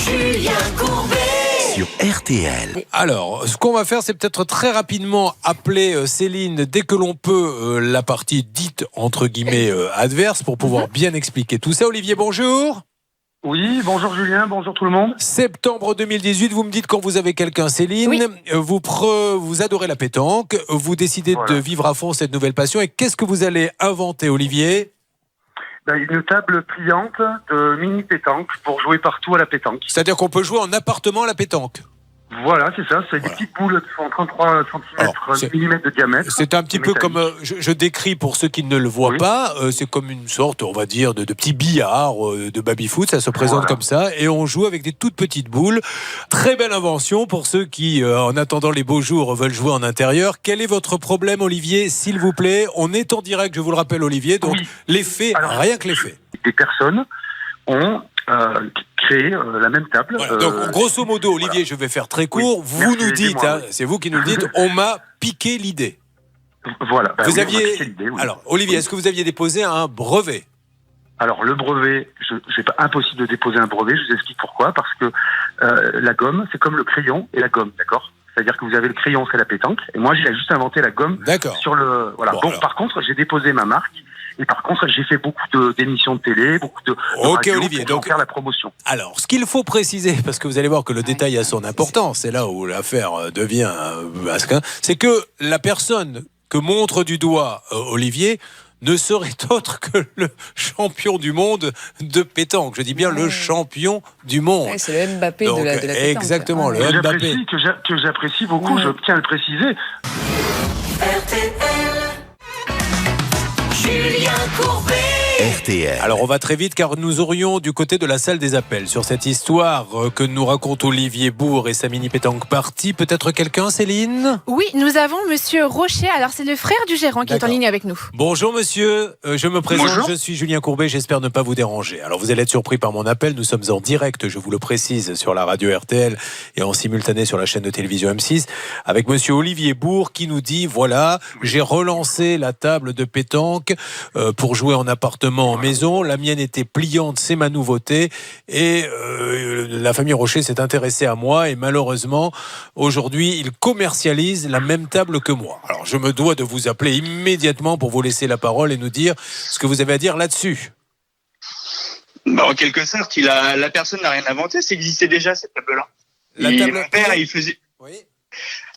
Julien Courbet sur RTL. Alors, ce qu'on va faire, c'est peut-être très rapidement appeler Céline dès que l'on peut la partie dite entre guillemets adverse pour pouvoir bien expliquer tout ça. Olivier, bonjour. Oui, bonjour Julien, bonjour tout le monde. Septembre 2018, vous me dites quand vous avez quelqu'un, Céline, Oui. Vous adorez la pétanque, vous décidez de vivre à fond cette nouvelle passion. Et qu'est-ce que vous allez inventer, Olivier ? Une table pliante de mini pétanque pour jouer partout à la pétanque. C'est-à-dire qu'on peut jouer en appartement à la pétanque. Voilà, c'est ça, c'est des petites boules qui font 33 cm de diamètre. C'est un petit peu comme, je décris pour ceux qui ne le voient pas, c'est comme une sorte, on va dire, de petit billard, de baby-foot, ça se présente comme ça, et on joue avec des toutes petites boules. Très belle invention pour ceux qui, en attendant les beaux jours, veulent jouer en intérieur. Quel est votre problème, Olivier, s'il vous plaît ? On est en direct, je vous le rappelle, Olivier, donc l'effet, rien que l'effet. Des personnes ont créé la même table. Voilà, donc, grosso modo, Olivier, je vais faire très court. Vous nous dites, c'est vous qui nous le dites, on m'a piqué l'idée. Voilà. Vous aviez. Alors, Olivier, est-ce que vous aviez déposé un brevet ? Alors, le brevet, c'est pas impossible de déposer un brevet. Je vous explique pourquoi. Parce que la gomme, c'est comme le crayon et la gomme, d'accord ? C'est-à-dire que vous avez le crayon, c'est la pétanque. Et moi, j'ai juste inventé la gomme sur le. Voilà. Bon, par contre, j'ai déposé ma marque. Et par contre, j'ai fait beaucoup d'émissions de télé, beaucoup de radio Olivier, pour faire la promotion. Alors, ce qu'il faut préciser, parce que vous allez voir que le détail a son importance, c'est là où l'affaire devient masquin, c'est que la personne que montre du doigt Olivier ne serait autre que le champion du monde de pétanque. Je dis bien le champion du monde. Ouais, c'est le Mbappé de la pétanque. Exactement, le Mbappé. Que j'apprécie beaucoup, je tiens à le préciser. RTL. Julien Courbet. RTL. Alors on va très vite car nous aurions du côté de la salle des appels sur cette histoire que nous raconte Olivier Bourg et sa mini pétanque partie. Peut-être quelqu'un, Céline ? Oui, nous avons monsieur Rocher. Alors c'est le frère du gérant qui est en ligne avec nous. Bonjour monsieur, je me présente, Bonjour. Je suis Julien Courbet, j'espère ne pas vous déranger. Alors vous allez être surpris par mon appel, nous sommes en direct, je vous le précise, sur la radio RTL et en simultané sur la chaîne de télévision M6 avec monsieur Olivier Bourg qui nous dit voilà, j'ai relancé la table de pétanque pour jouer en appartement, en maison. La mienne était pliante, c'est ma nouveauté. Et la famille Rocher s'est intéressée à moi. Et malheureusement, aujourd'hui, ils commercialisent la même table que moi. Alors, je me dois de vous appeler immédiatement pour vous laisser la parole et nous dire ce que vous avez à dire là-dessus. En quelque sorte, la personne n'a rien inventé. Ça existait déjà, cette table-là. Mon père, il faisait... Oui.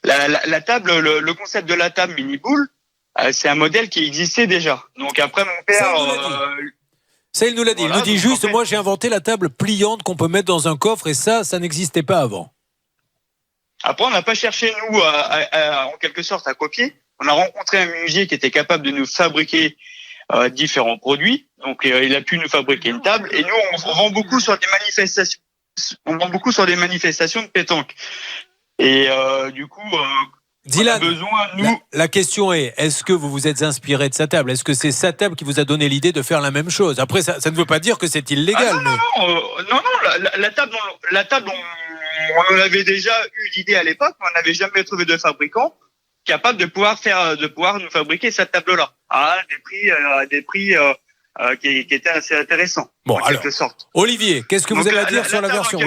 La table, le concept de la table mini-boule, c'est un modèle qui existait déjà. Donc après, mon père... Ça, il nous l'a dit. Voilà, il nous dit juste, moi, j'ai inventé la table pliante qu'on peut mettre dans un coffre et ça n'existait pas avant. Après, on n'a pas cherché, nous, en quelque sorte, à copier. On a rencontré un menuisier qui était capable de nous fabriquer différents produits. Donc, il a pu nous fabriquer une table. Et nous, on vend beaucoup sur des manifestations. On vend beaucoup sur des manifestations de pétanque. Et du coup... Dylan, nous... la question est, est-ce que vous vous êtes inspiré de sa table ? Est-ce que c'est sa table qui vous a donné l'idée de faire la même chose ? Après, ça ne veut pas dire que c'est illégal. Non, la table, on en avait déjà eu l'idée à l'époque, mais on n'avait jamais trouvé de fabricant capable de pouvoir nous fabriquer cette table-là. À des prix qui étaient assez intéressants. Bon, en quelque sorte. Olivier, qu'est-ce que vous avez à dire sur la version ?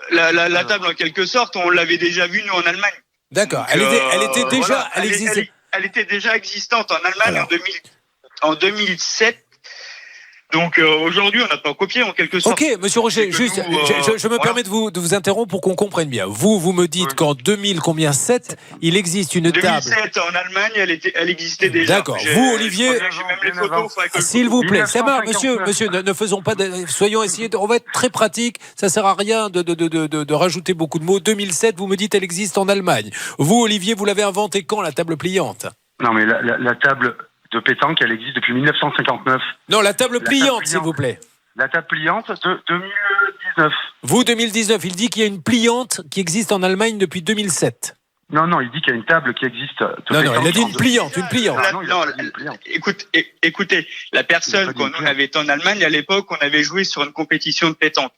La table, en quelque sorte, on l'avait déjà vue, nous, en Allemagne. D'accord, elle était déjà existante en Allemagne en 2007. Donc aujourd'hui, on n'a pas copié en quelque sorte. Ok, monsieur Rocher, juste, je me permets de vous interrompre pour qu'on comprenne bien. Vous me dites qu'en 2007, il existe une table. 2007 en Allemagne, elle existait déjà. D'accord. Vous, Olivier, j'ai même les photos. s'il vous plaît, ça marche, monsieur, ne faisons pas, soyons essayés, on va être très pratique. Ça sert à rien de rajouter beaucoup de mots. 2007, vous me dites, elle existe en Allemagne. Vous, Olivier, vous l'avez inventée quand, la table pliante ? Non, mais la table de pétanque, elle existe depuis 1959. Non, la table pliante, s'il vous plaît. La table pliante de 2019. Vous, 2019, il dit qu'il y a une pliante qui existe en Allemagne depuis 2007. Non, il dit qu'il y a une table qui existe. Non, il a dit une pliante. Écoutez, la personne qu'on avait en Allemagne, à l'époque, on avait joué sur une compétition de pétanque.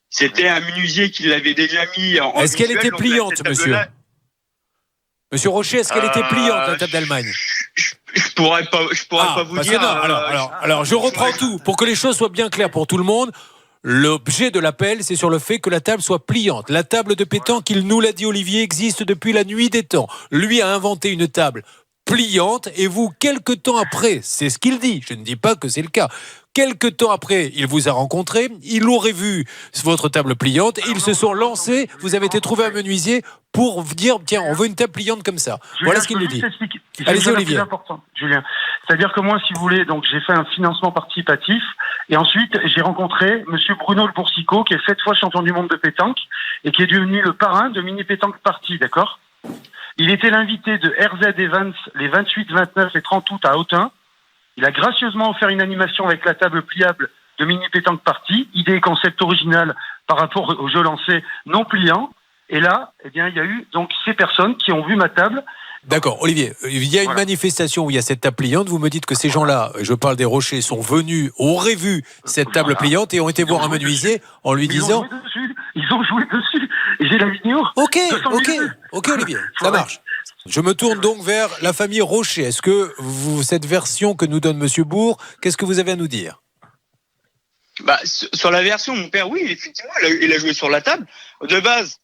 C'était un menuisier qui l'avait déjà mis en Est-ce qu'elle était pliante, monsieur ? Monsieur Rocher, est-ce qu'elle était pliante, la table d'Allemagne ? Je pourrais pas vous dire. Alors, je reprends tout pour que les choses soient bien claires pour tout le monde. L'objet de l'appel, c'est sur le fait que la table soit pliante. La table de pétanque, il nous l'a dit Olivier, existe depuis la nuit des temps. Lui a inventé une table pliante et vous, quelque temps après, c'est ce qu'il dit, je ne dis pas que c'est le cas, quelque temps après, il vous a rencontré, il aurait vu votre table pliante, ils se sont lancés, vous avez été trouvé un menuisier pour dire, tiens, on veut une table pliante comme ça. Julien, voilà ce qu'il nous dit. Allez-y, Olivier. C'est important, Julien. C'est-à-dire que moi, si vous voulez, donc j'ai fait un financement participatif et ensuite j'ai rencontré Monsieur Bruno Le Boursicot, qui est 7 fois champion du monde de pétanque et qui est devenu le parrain de Mini Pétanque Party, d'accord ? Il était l'invité de RZ Evans les 28, 29 et 30 août à Autun. Il a gracieusement offert une animation avec la table pliable de Mini Pétanque Party, idée et concept original par rapport au jeu lancé non pliant. Et là, eh bien, il y a eu donc ces personnes qui ont vu ma table. D'accord, Olivier, il y a une manifestation où il y a cette table pliante. Vous me dites que ces gens-là, je parle des Rochers, sont venus, auraient vu cette table pliante et ont été voir un menuisier en lui disant... Ils ont joué dessus. Et j'ai la vidéo. Ok, Olivier, ça marche. Je me tourne donc vers la famille Rocher. Est-ce que cette version que nous donne Monsieur Bourg, qu'est-ce que vous avez à nous dire ? Sur la version, mon père, oui, effectivement, il a joué sur la table. De base,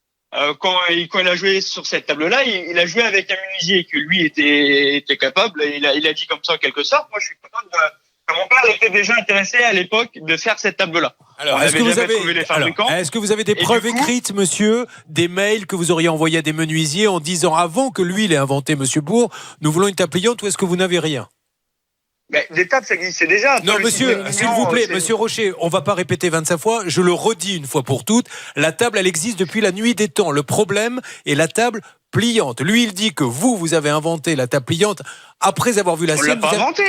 quand il a joué sur cette table-là, il a joué avec un menuisier que lui était capable. Il a dit comme ça en quelque sorte. Moi, je suis content que mon père était déjà intéressé à l'époque de faire cette table-là. Alors, est-ce que vous avez des preuves écrites, monsieur, des mails que vous auriez envoyés à des menuisiers en disant avant que lui l'ait inventé, Monsieur Bourg, nous voulons une table pliante, ou est-ce que vous n'avez rien ? Des tables, ça existait déjà. Non, monsieur, s'il vous plaît, monsieur Rocher, on va pas répéter 25 fois, je le redis une fois pour toutes, la table, elle existe depuis la nuit des temps. Le problème est la table pliante. Lui, il dit que vous avez inventé la table pliante après avoir vu la sienne. On l'a pas inventé,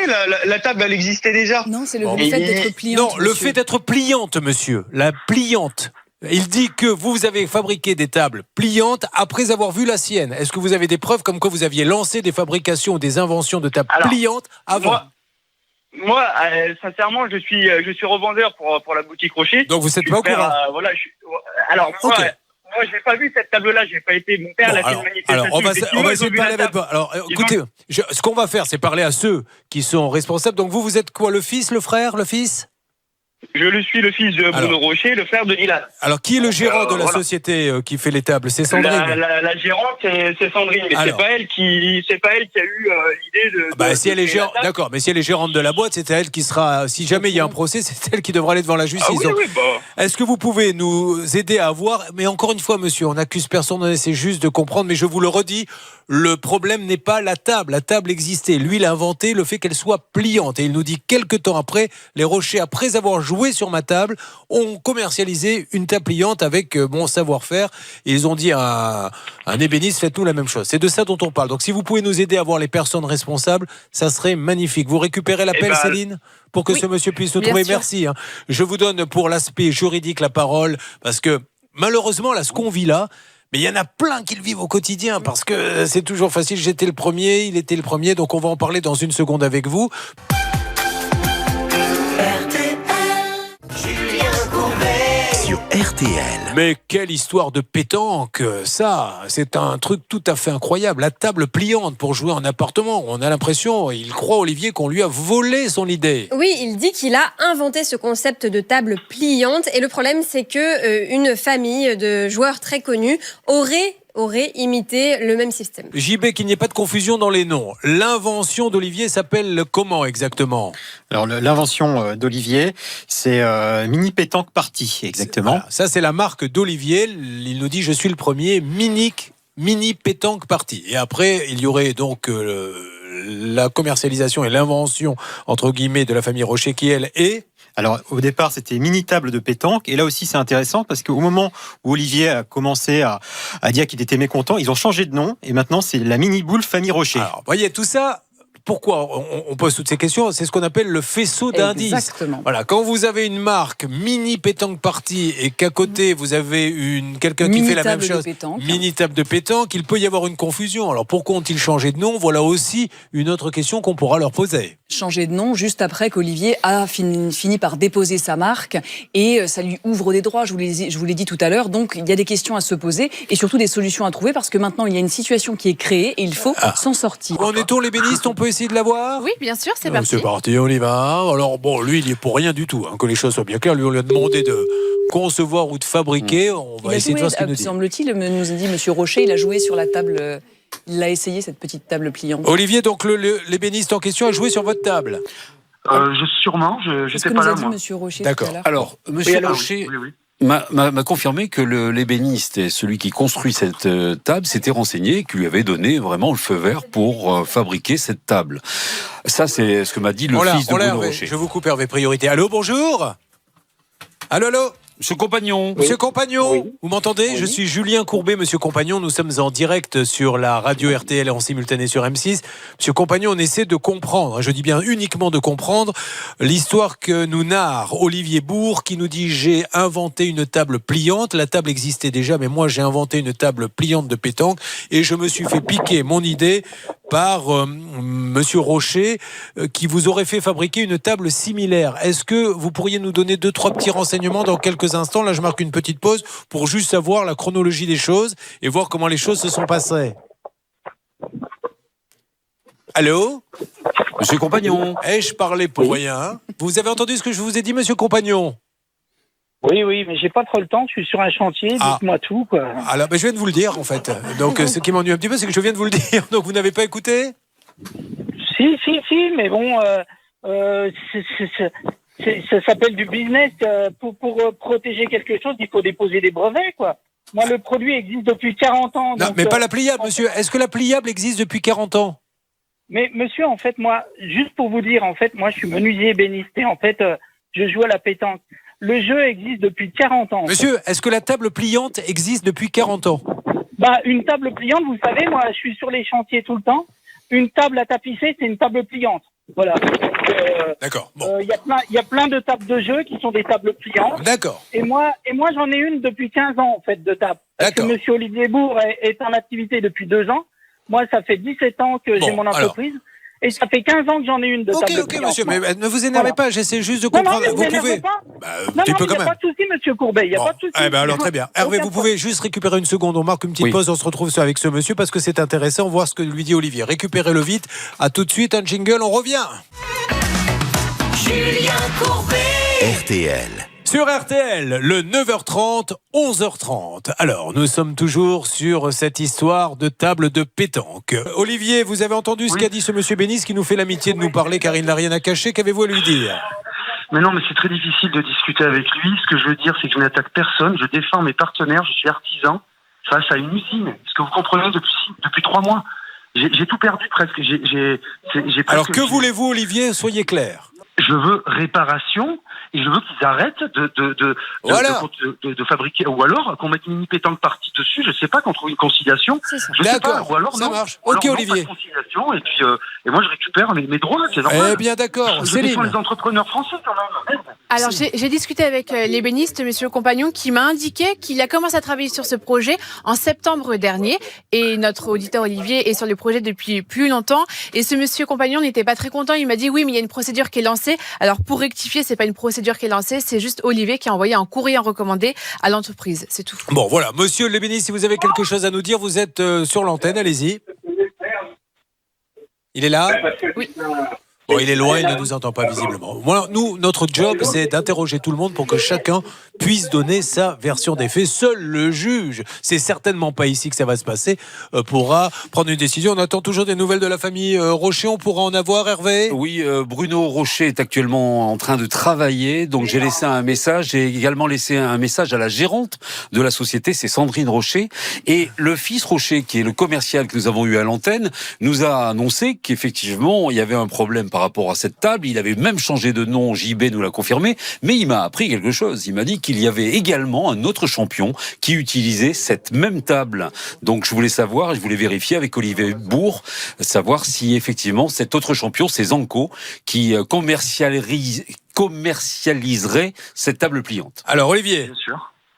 la table, elle existait déjà. Non, c'est le fait d'être pliante. Non, le fait d'être pliante, monsieur, la pliante. Il dit que vous avez fabriqué des tables pliantes après avoir vu la sienne. Est-ce que vous avez des preuves comme quoi vous aviez lancé des fabrications ou des inventions de tables pliantes avant ? Moi, sincèrement, je suis revendeur pour la boutique Rocher. Donc vous n'êtes pas au courant. Moi, je n'ai pas vu cette table-là. J'ai pas été. Mon père l'a fait une manifestation. Alors, on va essayer de parler avec vous. Alors, écoutez, ce qu'on va faire, c'est parler à ceux qui sont responsables. Donc vous êtes quoi, le fils, le frère, le fils ? Je suis le fils de Bruno Rocher, le frère de Dylan. Alors, qui est le gérant de la société qui fait les tables ? C'est Sandrine. La gérante, c'est Sandrine. Mais c'est pas elle qui a eu l'idée de. Si elle est gérante, d'accord. Mais si elle est gérante de la boîte, c'est elle qui sera. Si jamais il y a un procès, c'est elle qui devra aller devant la justice. Est-ce que vous pouvez nous aider à avoir ? Mais encore une fois, monsieur, on n'accuse personne. On essaie juste de comprendre. Mais je vous le redis, le problème n'est pas la table. La table existait. Lui, il a inventé le fait qu'elle soit pliante. Et il nous dit quelques temps après, les Rochers, après avoir joué sur ma table, ont commercialisé une table pliante avec mon savoir-faire. Et ils ont dit à un ébéniste, faites-nous la même chose. C'est de ça dont on parle. Donc si vous pouvez nous aider à voir les personnes responsables, ça serait magnifique. Vous récupérez l'appel, Céline, pour que ce monsieur puisse nous trouver. Merci. Je vous donne pour l'aspect juridique la parole, parce que malheureusement, là, ce qu'on vit là, mais il y en a plein qui le vivent au quotidien, parce que c'est toujours facile. J'étais le premier, il était le premier, donc on va en parler dans une seconde avec vous. Sur RTL. Mais quelle histoire de pétanque, ça, c'est un truc tout à fait incroyable. La table pliante pour jouer en appartement. On a l'impression, il croit Olivier qu'on lui a volé son idée. Oui, il dit qu'il a inventé ce concept de table pliante. Et le problème, c'est que une famille de joueurs très connus aurait imité le même système. JB, qu'il n'y ait pas de confusion dans les noms. L'invention d'Olivier s'appelle comment exactement ? Alors l'invention d'Olivier, c'est Mini Pétanque Party, exactement. Voilà, ça c'est la marque d'Olivier. Il nous dit je suis le premier Mini Pétanque Party. Et après il y aurait donc la commercialisation et l'invention entre guillemets de la famille Rocher qui elle est. Alors, au départ, c'était mini table de pétanque. Et là aussi, c'est intéressant parce qu'au moment où Olivier a commencé à dire qu'il était mécontent, ils ont changé de nom. Et maintenant, c'est la mini boule famille Rocher. Alors, voyez, tout ça, pourquoi on pose toutes ces questions ? C'est ce qu'on appelle le faisceau d'indices. Exactement. Voilà, quand vous avez une marque Mini Pétanque Party et qu'à côté, vous avez quelqu'un qui fait la même chose, Mini table de pétanque, il peut y avoir une confusion. Alors, pourquoi ont-ils changé de nom ? Voilà aussi une autre question qu'on pourra leur poser. Changer de nom juste après qu'Olivier a fini par déposer sa marque et ça lui ouvre des droits, je vous l'ai dit tout à l'heure. Donc il y a des questions à se poser et surtout des solutions à trouver parce que maintenant il y a une situation qui est créée et il faut s'en sortir. En est-on l'ébéniste ? On peut essayer essayer de l'avoir? Oui, bien sûr, c'est parti. C'est parti, on y va. Alors bon, lui, il est pour rien du tout, que les choses soient bien claires. Lui, on lui a demandé de concevoir ou de fabriquer. On va essayer de voir ce qu'il nous dit. Semble-t-il, nous a dit Monsieur Rocher, il a joué sur la table, il a essayé cette petite table pliante. Olivier, donc l'ébéniste en question a joué sur votre table. Sûrement, j'étais pas là, moi. Monsieur Rocher. D'accord. Alors, Monsieur Rocher m'a confirmé que l'ébéniste et celui qui construit cette table s'était renseigné, qui lui avait donné vraiment le feu vert pour fabriquer cette table. Ça, c'est ce que m'a dit le fils de Bruno Rocher. Je vous coupe, Hervé, priorité. Allô, bonjour. Allô. Monsieur Compagnon. Monsieur Compagnon, vous m'entendez? Je suis Julien Courbet, Monsieur Compagnon. Nous sommes en direct sur la radio RTL et en simultané sur M6. Monsieur Compagnon, on essaie de comprendre, je dis bien uniquement de comprendre, l'histoire que nous narre Olivier Bourg, qui nous dit: j'ai inventé une table pliante. La table existait déjà, mais moi j'ai inventé une table pliante de pétanque et je me suis fait piquer mon idée par Monsieur Rocher, qui vous aurait fait fabriquer une table similaire. Est-ce que vous pourriez nous donner 2-3 petits renseignements dans quelques instants? Là, je marque une petite pause pour juste savoir la chronologie des choses et voir comment les choses se sont passées. Allô? Monsieur Compagnon. Je parlais pour rien. Vous avez entendu ce que je vous ai dit, Monsieur Compagnon? Oui, mais j'ai pas trop le temps, je suis sur un chantier, dites-moi tout, quoi. Alors, je viens de vous le dire, en fait. Donc, ce qui m'ennuie un petit peu, c'est que je viens de vous le dire. Donc, vous n'avez pas écouté? Si, mais bon, ça s'appelle du business. Pour protéger quelque chose, il faut déposer des brevets, quoi. Moi, le produit existe depuis 40 ans. Non, mais pas la pliable, monsieur. Est-ce que la pliable existe depuis 40 ans? Mais monsieur, en fait, moi, juste pour vous dire, en fait, moi, je suis menuisier ébéniste et en fait, je joue à la pétanque. Le jeu existe depuis 40 ans. Monsieur, est-ce que la table pliante existe depuis 40 ans? Une table pliante, vous savez, moi, je suis sur les chantiers tout le temps. Une table à tapisser, c'est une table pliante. Voilà. D'accord. Il y a plein de tables de jeu qui sont des tables pliantes. D'accord. Et moi, j'en ai une depuis 15 ans, en fait, de table. Parce que monsieur Olivier Bourg est en activité depuis 2 ans. Moi, ça fait 17 ans que j'ai mon entreprise. Et ça fait 15 ans que j'en ai une de table pliante. Ok, monsieur, mais ne vous énervez pas, j'essaie juste de comprendre. Non, vous pouvez. Non, il n'y a pas de souci, monsieur Courbet. Il n'y a pas de souci. Alors, très bien. Hervé, vous pouvez juste récupérer une seconde. On marque une petite pause, on se retrouve avec ce monsieur parce que c'est intéressant. Voir ce que lui dit Olivier. Récupérez-le vite. À tout de suite, un jingle, on revient. Julien Courbet. RTL. Sur RTL, le 9h30, 11h30. Alors, nous sommes toujours sur cette histoire de table de pétanque. Olivier, vous avez entendu ce qu'a dit ce monsieur Bénis qui nous fait l'amitié de nous parler car il n'a rien à cacher. Qu'avez-vous à lui dire? Mais non, mais c'est très difficile de discuter avec lui. Ce que je veux dire, c'est que je n'attaque personne. Je défends mes partenaires. Je suis artisan face à une usine. Est-ce que vous comprenez depuis 3 mois? J'ai tout perdu presque. Alors, que voulez-vous, Olivier? Soyez clair. Je veux réparation. Et je veux qu'ils arrêtent de fabriquer, ou alors qu'on mette une mini pétanque partie dessus, je sais pas, qu'on trouve une conciliation. Je sais pas, ou alors ça non. marche. Ok, alors, Olivier. non, pas de conciliation, et moi je récupère mes droits, c'est normal. Eh bien d'accord, Céline. Ce sont les entrepreneurs français quand même. Alors j'ai discuté avec l'ébéniste, monsieur Compagnon, qui m'a indiqué qu'il a commencé à travailler sur ce projet en septembre dernier. Et notre auditeur Olivier est sur le projet depuis plus longtemps. Et ce monsieur Compagnon n'était pas très content. Il m'a dit oui, mais il y a une procédure qui est lancée. Alors pour rectifier, c'est pas une procédure qui est lancée, c'est juste Olivier qui a envoyé un courrier recommandé à l'entreprise. C'est tout. Bon voilà, monsieur l'ébéniste, si vous avez quelque chose à nous dire, vous êtes sur l'antenne, allez-y. Il est là? Oui. Bon, il est loin, il ne nous entend pas visiblement. Voilà, nous, notre job, c'est d'interroger tout le monde pour que chacun puisse donner sa version des faits. Seul le juge, c'est certainement pas ici que ça va se passer, pourra prendre une décision. On attend toujours des nouvelles de la famille Rocher. On pourra en avoir, Hervé? Oui, Bruno Rocher est actuellement en train de travailler, donc j'ai laissé un message. J'ai également laissé un message à la gérante de la société, c'est Sandrine Rocher. Et le fils Rocher, qui est le commercial que nous avons eu à l'antenne, nous a annoncé qu'effectivement, il y avait un problème par rapport à cette table. Il avait même changé de nom, JB nous l'a confirmé, mais il m'a appris quelque chose. Il m'a dit qu'il y avait également un autre champion qui utilisait cette même table. Donc je voulais savoir, je voulais vérifier avec Olivier Bourg, savoir si effectivement cet autre champion, c'est Zanco, qui commercialiserait cette table pliante. Alors Olivier.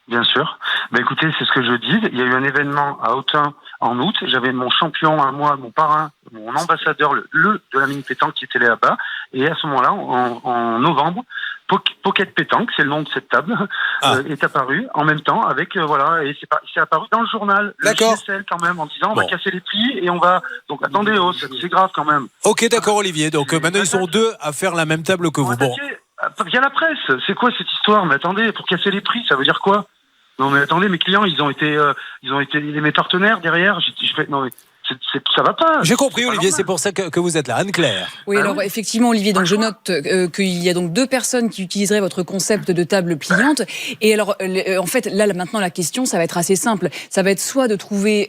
Bien sûr. Écoutez, c'est ce que je dis. Il y a eu un événement à Autun en août. J'avais mon champion à moi, mon parrain, mon ambassadeur, le de la mini pétanque qui était là-bas. Et à ce moment-là, en novembre, Pocket Pétanque, c'est le nom de cette table, est apparu en même temps avec et c'est apparu dans le journal, le JSL quand même, en disant on va casser les plis et on va donc attendez, c'est grave quand même. Ok, d'accord Olivier. Donc maintenant ils sont 2 à faire la même table que vous. Bon. Via la presse, c'est quoi cette histoire? Mais attendez, pour casser les prix, ça veut dire quoi? Non mais attendez, mes clients, ils ont été mes partenaires derrière. Non mais ça va pas. J'ai compris Olivier, c'est pour ça que vous êtes là. Anne-Claire. Oui, alors effectivement Olivier, donc je note qu'il y a donc 2 personnes qui utiliseraient votre concept de table pliante. Et alors en fait là maintenant la question ça va être assez simple. Ça va être soit de trouver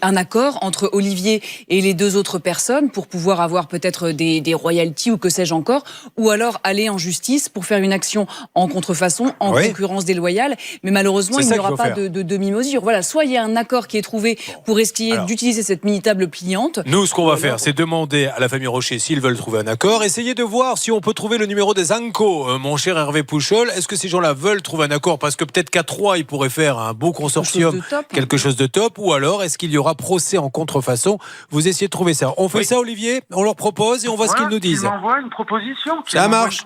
un accord entre Olivier et les 2 autres personnes pour pouvoir avoir peut-être des royalties ou que sais-je encore, ou alors aller en justice pour faire une action en contrefaçon, en concurrence déloyale. Mais malheureusement il n'y aura pas de demi-mesure. Voilà, soit il y a un accord qui est trouvé pour essayer d'utiliser cette table pliante. Nous, ce qu'on va faire, c'est demander à la famille Rocher s'ils veulent trouver un accord. Essayez de voir si on peut trouver le numéro des ANCO. Mon cher Hervé Pouchol, est-ce que ces gens-là veulent trouver un accord? Parce que peut-être qu'à 3, ils pourraient faire un beau consortium, quelque chose de top. Ou alors, est-ce qu'il y aura procès en contrefaçon? Vous essayez de trouver ça. On fait ça, Olivier? On leur propose et on voit ce qu'ils nous disent. Ils m'envoient une proposition. Ça marche.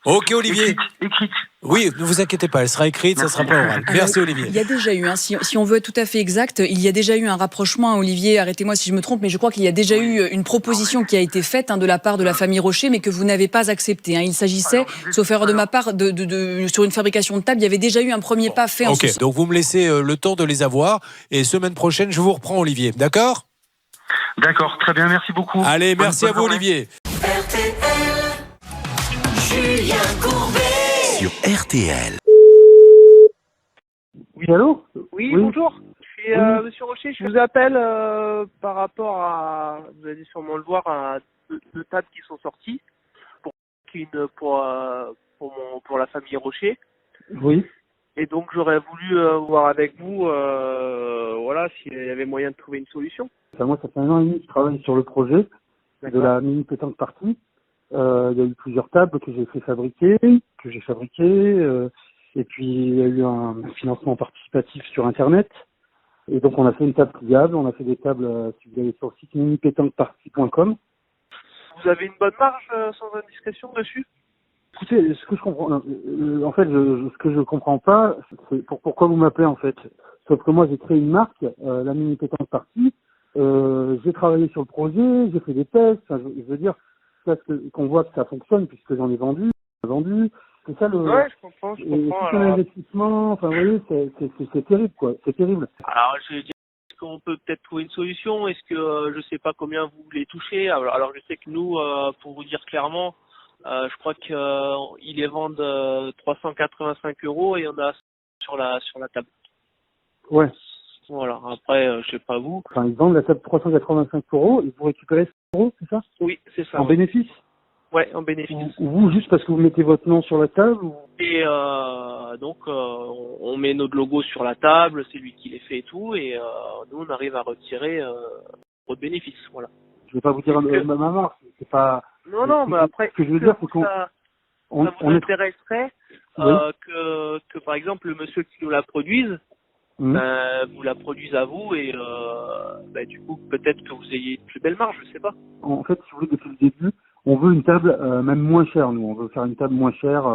Ok Olivier. Écrite. Oui, ne vous inquiétez pas, elle sera écrite, ça sera pas oral. Merci Olivier. Il y a déjà eu, si on veut être tout à fait exact, il y a déjà eu un rapprochement, Olivier, arrêtez-moi si je me trompe, mais je crois qu'il y a déjà eu une proposition qui a été faite de la part de la famille Rocher, mais que vous n'avez pas acceptée. Il s'agissait, sauf erreur de ma part, sur une fabrication de table, il y avait déjà eu un premier pas fait en ce sens. Donc vous me laissez le temps de les avoir, et semaine prochaine, je vous reprends Olivier, d'accord? D'accord, très bien, merci beaucoup. Allez, merci à vous Olivier. Julien Courbet sur RTL. Oui, allô? Oui, bonjour. Je suis Monsieur Rocher. Je vous appelle par rapport à, vous allez sûrement le voir, à 2 tables qui sont sorties pour la famille Rocher. Oui. Et donc j'aurais voulu voir avec vous, s'il y avait moyen de trouver une solution. Moi, ça fait 1 an et demi que je travaille sur le projet de la mini pétanque partie. Il y a eu plusieurs tables que j'ai fabriquées, et puis il y a eu un financement participatif sur Internet. Et donc on a fait une table pliable, on a fait des tables, si vous allez sur le site minipétanquepartie.com. Vous avez une bonne marge sans indiscrétion dessus? Écoutez, ce que je comprends, ce que je comprends pas, c'est pourquoi vous m'appelez en fait. Sauf que moi j'ai créé une marque, la mini pétanque partie. J'ai travaillé sur le projet, j'ai fait des tests. Je veux dire. Qu'on voit que ça fonctionne puisque j'en ai vendu. C'est ça le. Ouais, je comprends. C'est un investissement. Enfin, vous voyez, c'est terrible, quoi. C'est terrible. Alors, je vais dire, est-ce qu'on peut peut-être trouver une solution? Est-ce que je sais pas combien vous voulez toucher? Alors, je sais que nous, pour vous dire clairement, je crois qu'ils les vendent 385 € et on a sur la table. Ouais. Voilà. Après, je sais pas vous. Enfin, ils vendent la table 385 € et vous récupérez 100 €, c'est ça? Oui, c'est ça. En bénéfice? Ouais, en bénéfice. Vous, juste parce que vous mettez votre nom sur la table ou... Et donc, on met notre logo sur la table, c'est lui qui les fait et tout, et nous, on arrive à retirer notre bénéfice, voilà. Je vais pas vous dire ma marque, c'est pas... Non, mais après, ce que je veux dire, c'est qu'on... Ça vous intéresserait que, par exemple, le monsieur qui nous la produise, vous la produise à vous et du coup peut-être que vous ayez une plus belle marge, je sais pas. En fait, si vous voulez, depuis le début, on veut une table même moins chère. Nous, on veut faire une table moins chère,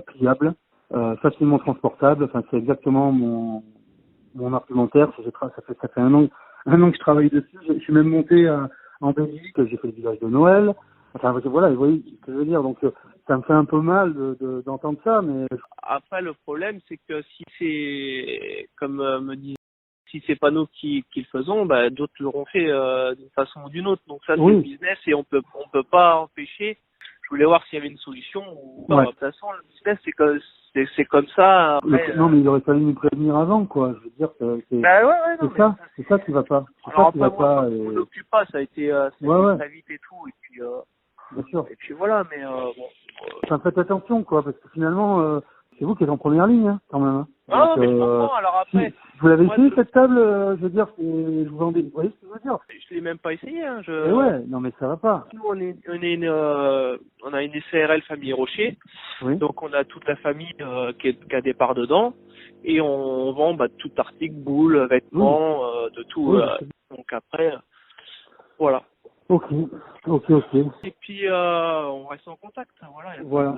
pliable, facilement transportable. Enfin, c'est exactement mon argumentaire. Ça fait un an que je travaille dessus. Je suis même monté en Belgique. J'ai fait le village de Noël. Enfin, voilà, vous voyez ce que je veux dire. Donc, ça me fait un peu mal d'entendre ça, mais... Après, le problème, c'est que si c'est, comme me dit, si c'est pas nous qui le faisons, d'autres l'auront fait d'une façon ou d'une autre. Donc ça, c'est le business et on peut pas empêcher. Je voulais voir s'il y avait une solution. De toute façon, le business, c'est comme ça. Après, non, mais il aurait fallu nous prévenir avant, quoi. Je veux dire, c'est ça qui va pas. Alors après, moi, je ne m'occupe pas. Ça a été très vite et tout. Et puis, bien sûr. Et puis voilà, mais Enfin, faites attention, quoi, parce que finalement, c'est vous qui êtes en première ligne, quand même. Non, mais je comprends. Alors après, si vous l'avez essayé cette table, je veux dire, je vous vendais. Vous voyez ce que je veux dire? Je l'ai même pas essayé. Non, mais ça va pas. Nous, on a une SARL famille Rocher, donc on a toute la famille qui a des parts dedans, et on vend tout article, boules, vêtements, de tout. Donc après, voilà. Ok. Et puis on reste en contact. Voilà.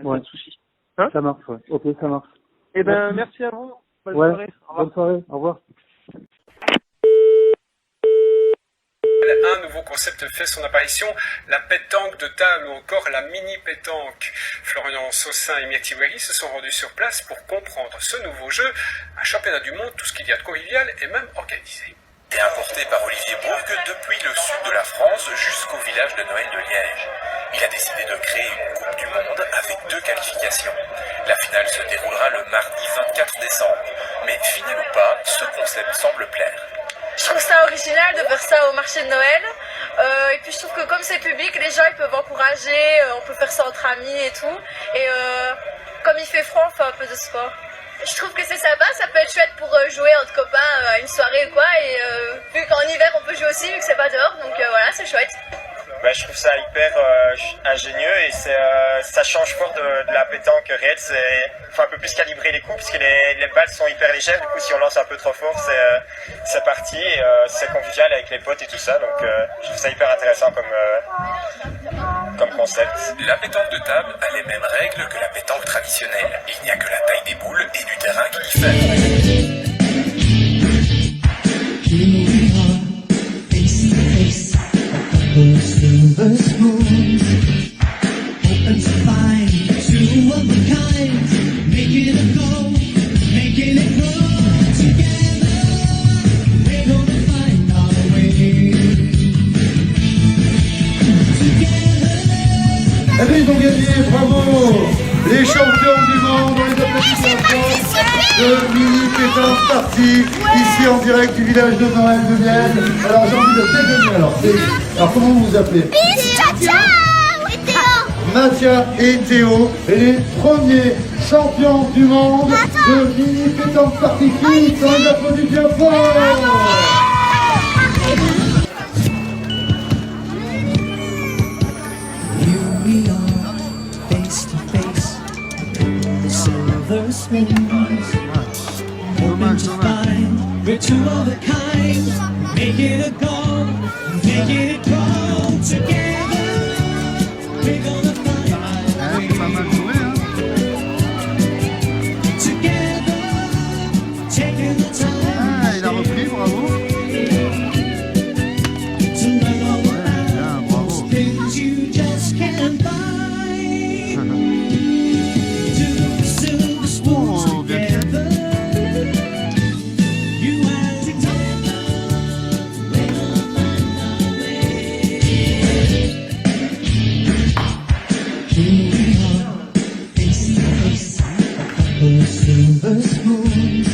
Pas de souci. Hein, ça marche, ouais. Ok, ça marche. Eh ben, merci à vous. Bonne soirée. Bonne soirée. Au revoir. Un nouveau concept fait son apparition, la pétanque de table ou encore la mini-pétanque. Florian Saussin et Mirti Wéry se sont rendus sur place pour comprendre ce nouveau jeu, un championnat du monde, tout ce qu'il y a de convivial et même organisé. Et importé par Olivier Bourg depuis le sud de la France jusqu'au village de Noël de Liège. Il a décidé de créer une Coupe du Monde avec 2 qualifications. La finale se déroulera le mardi 24 décembre. Mais finale ou pas, ce concept semble plaire. Je trouve ça original de faire ça au marché de Noël. Et puis je trouve que comme c'est public, les gens ils peuvent encourager, on peut faire ça entre amis et tout. Et comme il fait froid, on fait un peu de sport. Je trouve que c'est sympa, ça peut être chouette pour jouer entre copains à une soirée ou quoi. Et vu qu'en hiver on peut jouer aussi, vu que c'est pas dehors, donc voilà, c'est chouette. Je trouve ça hyper ingénieux et ça change fort de la pétanque réelle. Il faut un peu plus calibrer les coups parce que les balles sont hyper légères. Du coup, si on lance un peu trop fort, c'est parti. Et c'est convivial avec les potes et tout ça. Donc, je trouve ça hyper intéressant comme concept. La pétanque de table a les mêmes règles que la pétanque traditionnelle. Il n'y a que la taille des boules et du terrain qui diffère. Silver spoons, open to find 2 of a kind, making it go, making it grow. Together, we're gonna find our way. Together. Eh bien, ils ont gagné, bravo! Les champions du monde, les applaudissements de mini pétanque partie, ici en direct du village de Noël de Liège. Alors j'ai envie de bien gagner. Alors comment vous vous appelez? Mathia et Théo, et les premiers champions du monde de mini pétanque partie. On les applaudit bien fort. Silver spoons, hoping to find we're 2 of a kind, making it go, making it grow. Together, we're gonna find our way. Together, taking the time. Il a repris, bravo. To learn all about those things you just can't buy. Silver spoons,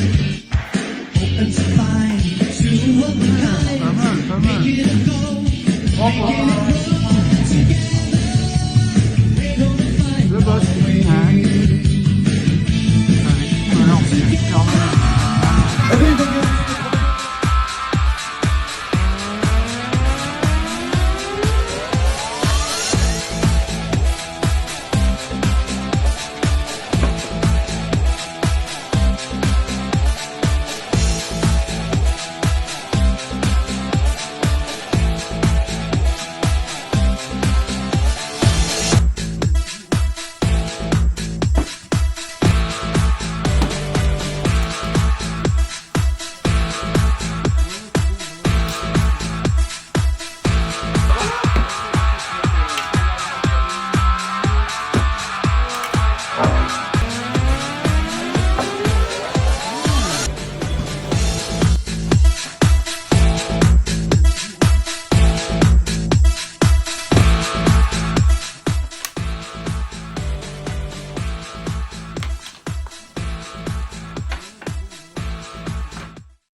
open to find 2 of a kind, making it go, making it go.